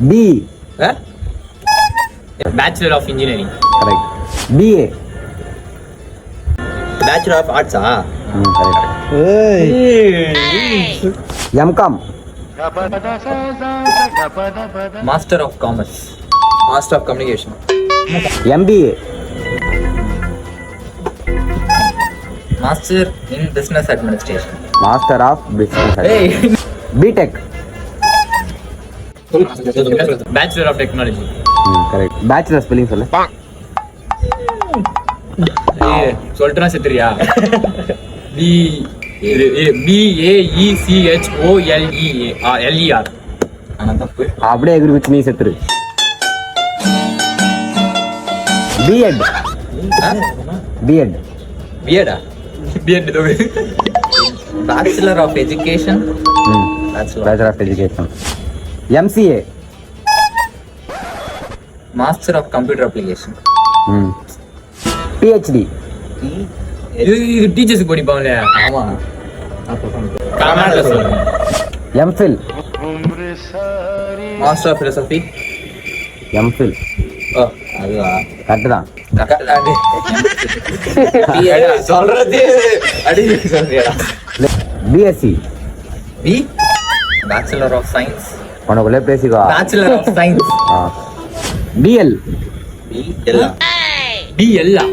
B. Bachelor of engineering. Correct. BA. Bachelor of ஆர்ட்ஸா? Correct. MCOM. Master of commerce. Master of communication. MBA. Master in business administration. Master of Business. BTech. Bachelor of technology. Correct. Bachelor spelling சொல்லு. சொல்லிட்டுனா செத்துறியா? BAECHOLEAR. ஆனா தப்பு. அப்படியே எகிரி வச்சு நீ செத்துரு. B.Ed. B.Ed. பிஎடா? B Ed bachelor of education. Bachelor of Education. MCA. Master of computer application. PhD. இது டீச்சர்ஸ் படிப்பாங்களே. ஆமா. கர்நாடகா சொல்லுங்க. MPhil. Master of philosophy. MPhil. ஓ அதுவா? கரெக்ட் தான். சொல்றது அடி சொல்றியா? BSc. B bachelor of science. உனக்குள்ளே பேசிக்கோ. Bachelor of science. BL. B எல்லாம்